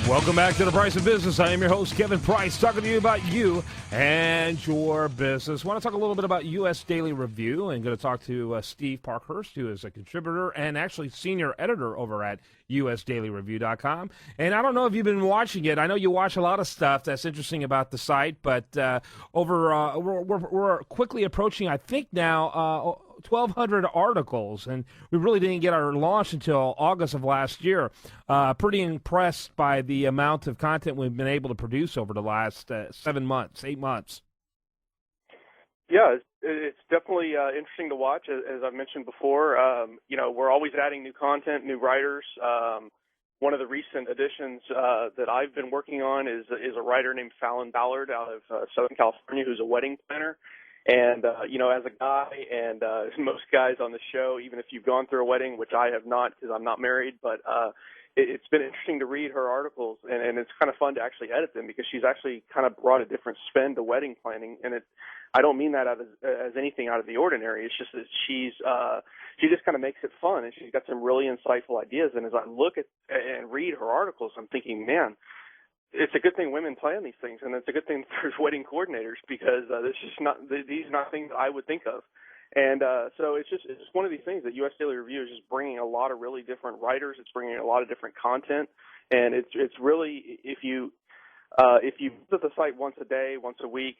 Welcome back to The Price of Business. I am your host, Kevin Price, talking to you about you and your business. I want to talk a little bit about U.S. Daily Review. I'm going to talk to Steve Parkhurst, who is a contributor and actually senior editor over at usdailyreview.com. And I don't know if you've been watching it. I know you watch a lot of stuff that's interesting about the site, but we're quickly approaching, I think now, 1,200 articles, and we really didn't get our launch until August of last year. Pretty impressed by the amount of content we've been able to produce over the last 7 months, 8 months. Yeah, it's definitely interesting to watch. As I've mentioned before, we're always adding new content, new writers. One of the recent additions that I've been working on is a writer named Fallon Ballard out of Southern California, who's a wedding planner. And, as a guy and most guys on the show, even if you've gone through a wedding, which I have not because I'm not married, but it's been interesting to read her articles, and it's kind of fun to actually edit them because she's actually kind of brought a different spin to wedding planning. And I don't mean that as anything out of the ordinary. It's just that she just kind of makes it fun, and she's got some really insightful ideas. And as I look at and read her articles, I'm thinking, man, it's a good thing women plan these things, and it's a good thing for wedding coordinators because these are not things I would think of. And so it's just one of these things that U.S. Daily Review is just bringing a lot of really different writers. It's bringing a lot of different content, and it's really if you visit the site once a day, once a week,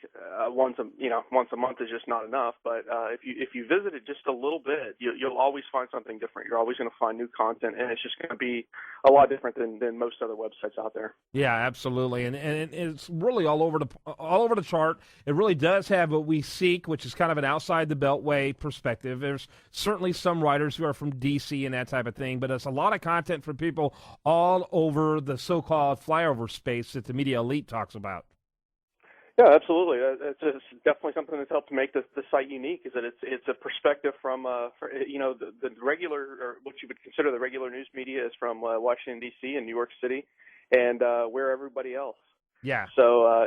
once a month is just not enough. But if you visit it just a little bit, you'll always find something different. You're always going to find new content, and it's just going to be a lot different than most other websites out there. Yeah, absolutely, and it's really all over the chart. It really does have what we seek, which is kind of an outside the beltway perspective. There's certainly some writers who are from D.C. and that type of thing, but it's a lot of content for people all over the so-called flyover space that the media elite talks about. Yeah, absolutely. It's definitely something that's helped make the site unique. Is that it's a perspective from the regular, or what you would consider the regular news media, is from Washington D.C. and New York City, and where everybody else. Yeah. So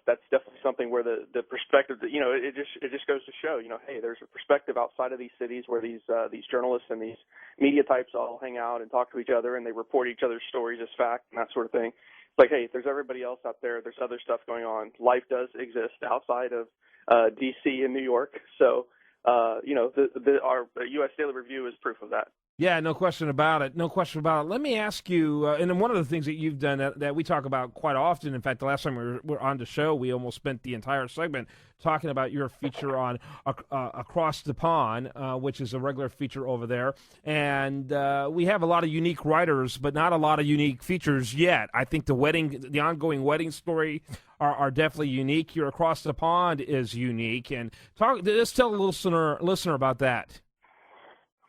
that's definitely something where the perspective that it just goes to show hey, there's a perspective outside of these cities where these journalists and these media types all hang out and talk to each other and they report each other's stories as fact and that sort of thing. It's like, hey, there's everybody else out there. There's other stuff going on. Life does exist outside of D.C. and New York. So our U.S. Daily Review is proof of that. Yeah, no question about it. No question about it. Let me ask you, and then one of the things that you've done that we talk about quite often, in fact, the last time we were on the show, we almost spent the entire segment talking about your feature on Across the Pond, which is a regular feature over there. And we have a lot of unique writers, but not a lot of unique features yet. I think the ongoing wedding story are definitely unique. Your Across the Pond is unique. And let's tell the listener about that.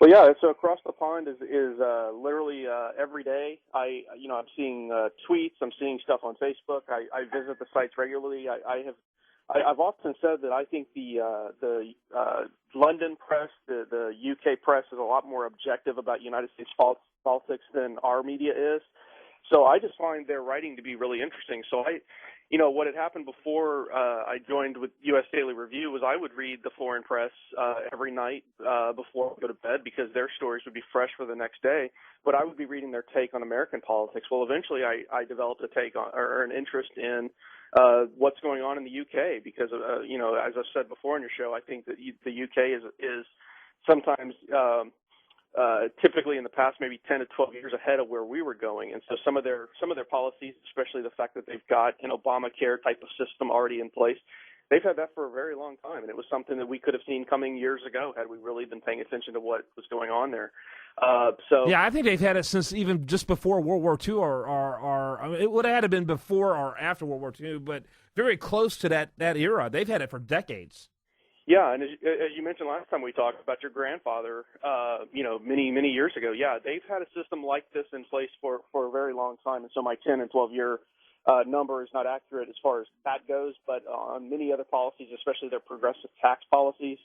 Well, yeah. So Across the Pond is literally every day. I'm seeing tweets. I'm seeing stuff on Facebook. I visit the sites regularly. I've often said that I think the London press, the UK press, is a lot more objective about United States politics than our media is. So I just find their writing to be really interesting. So what had happened before I joined with U.S. Daily Review was I would read the foreign press every night before I go to bed because their stories would be fresh for the next day. But I would be reading their take on American politics. Well, eventually I developed a take on, or an interest in what's going on in the U.K. because, as I've said before on your show, I think that the U.K. is sometimes typically in the past maybe 10 to 12 years ahead of where we were going. And so some of their policies, especially the fact that they've got an ObamaCare type of system already in place, they've had that for a very long time. And it was something that we could have seen coming years ago had we really been paying attention to what was going on there. Yeah, I think they've had it since even just before World War II or I mean, it would have had to been before or after World War II, but very close to that era. They've had it for decades. Yeah, and as you mentioned last time we talked about your grandfather, many years ago, yeah, they've had a system like this in place for a very long time. And so my 10 and 12-year number is not accurate as far as that goes, but on many other policies, especially their progressive tax policies,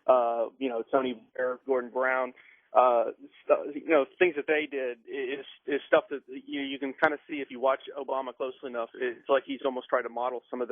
Tony Blair, Gordon Brown, things that they did is stuff that you can kind of see if you watch Obama closely enough. It's like he's almost trying to model some of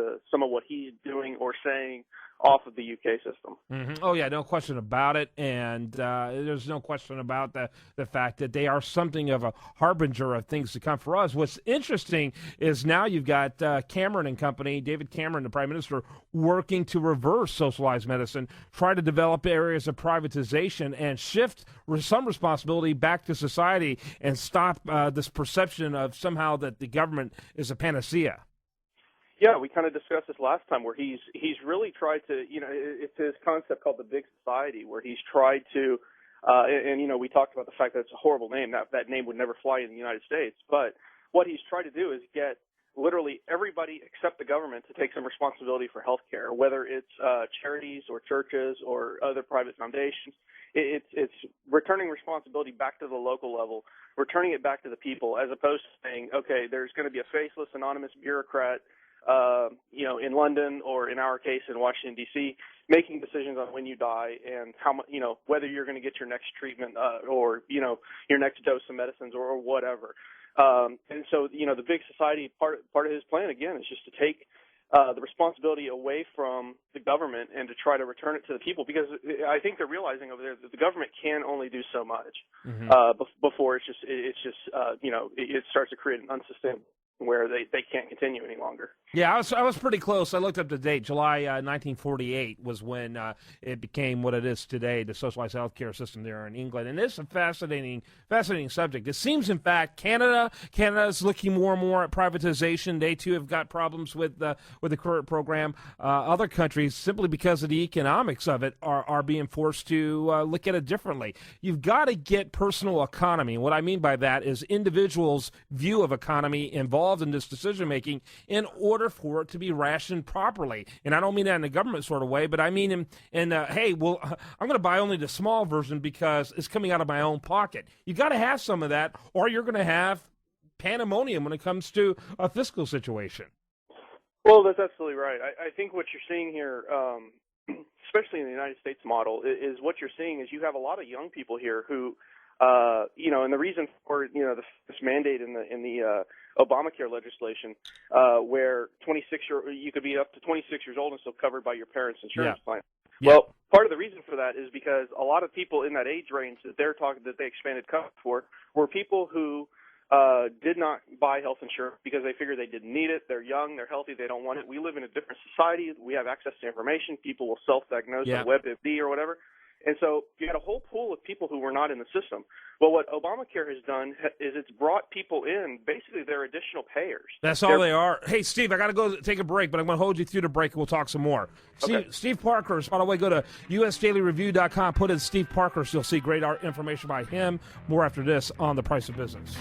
what he's doing or saying off of the UK system. Mm-hmm. Oh, yeah, no question about it. And there's no question about the fact that they are something of a harbinger of things to come for us. What's interesting is now you've got Cameron and company, David Cameron, the Prime Minister, working to reverse socialized medicine, try to develop areas of privatization and shift some responsibility back to society and stop this perception of somehow that the government is a panacea. Yeah, we kind of discussed this last time where he's really tried to, it's his concept called the big society where he's tried to, and we talked about the fact that it's a horrible name. That name would never fly in the United States. But what he's tried to do is get literally everybody except the government to take some responsibility for health care, whether it's charities or churches or other private foundations. It's returning responsibility back to the local level, returning it back to the people, as opposed to saying, okay, there's going to be a faceless, anonymous bureaucrat in London or in our case in Washington, D.C., making decisions on when you die and how much, whether you're going to get your next treatment or, your next dose of medicines or whatever. And so, the big society part of his plan, again, is just to take the responsibility away from the government and to try to return it to the people, because I think they're realizing over there that the government can only do so much before it starts to create an unsustainable where they can't continue any longer. Yeah, I was pretty close. I looked up the date. July 1948 was when it became what it is today, the socialized healthcare system there in England. And it's a fascinating subject. It seems, in fact, Canada's looking more and more at privatization. They, too, have got problems with the current program. Other countries, simply because of the economics of it, are being forced to look at it differently. You've got to get personal economy. And what I mean by that is individuals' view of economy involved in this decision-making in order for it to be rationed properly. And I don't mean that in a government sort of way, but I mean hey, well, I'm going to buy only the small version because it's coming out of my own pocket. You got to have some of that, or you're going to have pandemonium when it comes to a fiscal situation. Well, that's absolutely right. I think what you're seeing here, especially in the United States model, is what you're seeing is you have a lot of young people here who, and the reason for this mandate in the ObamaCare legislation, where you could be up to 26 years old and still covered by your parents' insurance plan. Yeah. Well, part of the reason for that is because a lot of people in that age range that they expanded coverage for were people who did not buy health insurance because they figured they didn't need it. They're young, they're healthy, they don't want it. We live in a different society. We have access to information. People will self-diagnose on WebMD or whatever. And so you had a whole pool of people who were not in the system. Well, what Obamacare has done is it's brought people in. Basically, they're additional payers. That's all they are. Hey, Steve, I got to go take a break, but I'm going to hold you through the break, and we'll talk some more. Okay. Steve Parkhurst, by the way, go to usdailyreview.com, put in Steve Parkhurst. You'll see great information by him. More after this on The Price of Business.